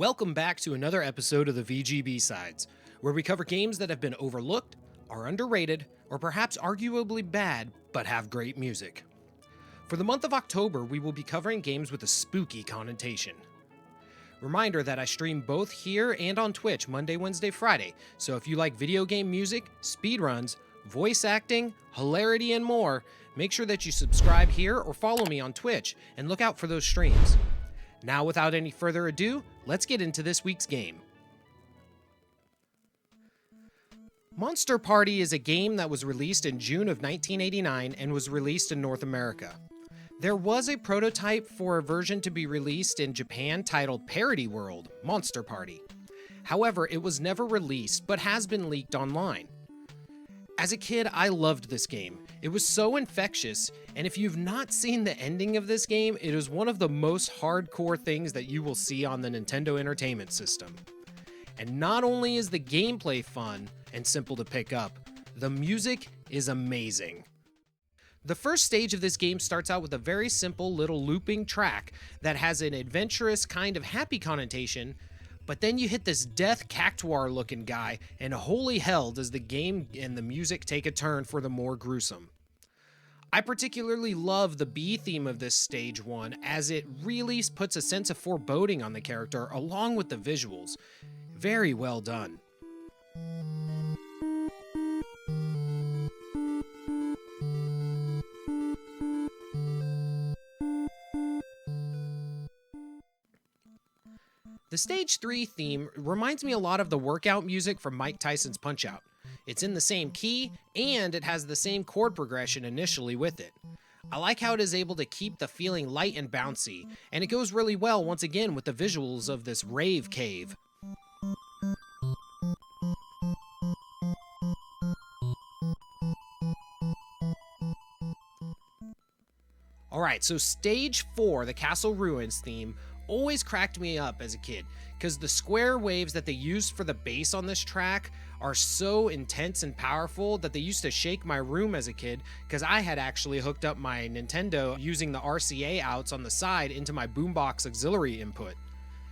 Welcome back to another episode of the VGB-Sides, where we cover games that have been overlooked, are underrated, or perhaps arguably bad, but have great music. For the month of October, we will be covering games with a spooky connotation. Reminder that I stream both here and on Twitch Monday, Wednesday, Friday, so if you like video game music, speedruns, voice acting, hilarity, and more, make sure that you subscribe here or follow me on Twitch and look out for those streams. Now, without any further ado, let's get into this week's game. Monster Party is a game that was released in June of 1989 and was released in North America. There was a prototype for a version to be released in Japan titled Parody World: Monster Party. However, it was never released but has been leaked online. As a kid, I loved this game. It was so infectious, and if you've not seen the ending of this game, it is one of the most hardcore things that you will see on the Nintendo Entertainment System. And not only is the gameplay fun and simple to pick up, the music is amazing. The first stage of this game starts out with a very simple little looping track that has an adventurous kind of happy connotation, but then you hit this death cactuar looking guy, and holy hell does the game and the music take a turn for the more gruesome. I particularly love the B theme of this stage one, as it really puts a sense of foreboding on the character along with the visuals. Very well done. The Stage 3 theme reminds me a lot of the workout music from Mike Tyson's Punch-Out! It's in the same key, and it has the same chord progression initially with it. I like how it is able to keep the feeling light and bouncy, and it goes really well once again with the visuals of this rave cave. Alright, so Stage 4, the Castle Ruins theme, always cracked me up as a kid, because the square waves that they used for the bass on this track are so intense and powerful that they used to shake my room as a kid, because I had actually hooked up my Nintendo using the RCA outs on the side into my boombox auxiliary input.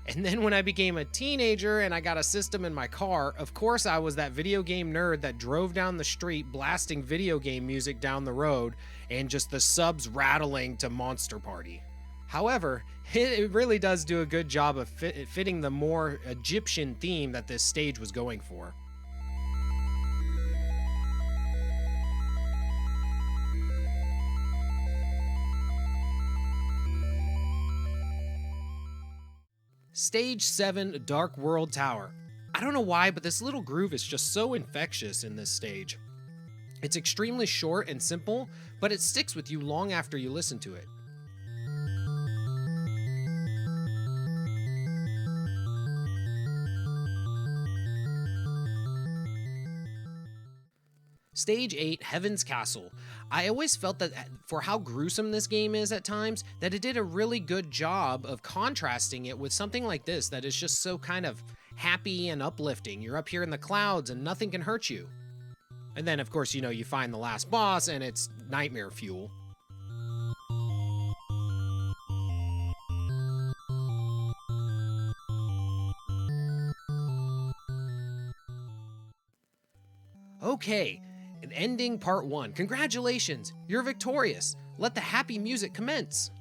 And then when I became a teenager and I got a system in my car, of course I was that video game nerd that drove down the street blasting video game music down the road and just the subs rattling to Monster Party. However, it really does do a good job of fitting the more Egyptian theme that this stage was going for. Stage 7, Dark World Tower. I don't know why, but this little groove is just so infectious in this stage. It's extremely short and simple, but it sticks with you long after you listen to it. Stage 8, Heaven's Castle. I always felt that for how gruesome this game is at times, that it did a really good job of contrasting it with something like this that is just so kind of happy and uplifting. You're up here in the clouds and nothing can hurt you. And then, of course, you find the last boss and it's nightmare fuel. Okay. Ending part 1. Congratulations! You're victorious! Let the happy music commence!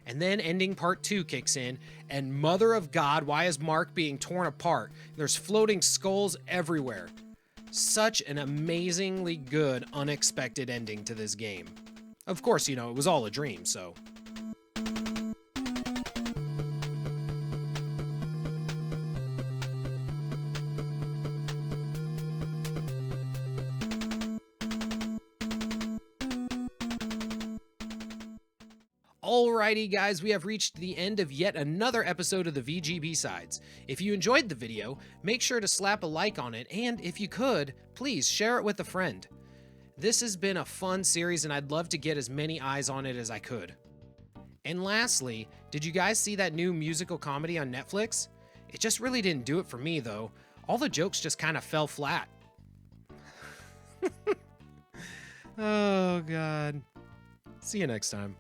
And then ending part 2 kicks in, and Mother of God, why is Mark being torn apart? There's floating skulls everywhere. Such an amazingly good, unexpected ending to this game. Of course, it was all a dream, so. Alrighty guys, we have reached the end of yet another episode of the VGB-Sides. If you enjoyed the video, make sure to slap a like on it, and if you could, please share it with a friend. This has been a fun series and I'd love to get as many eyes on it as I could. And lastly, did you guys see that new musical comedy on Netflix? It just really didn't do it for me, though. All the jokes just kind of fell flat. Oh, God. See you next time.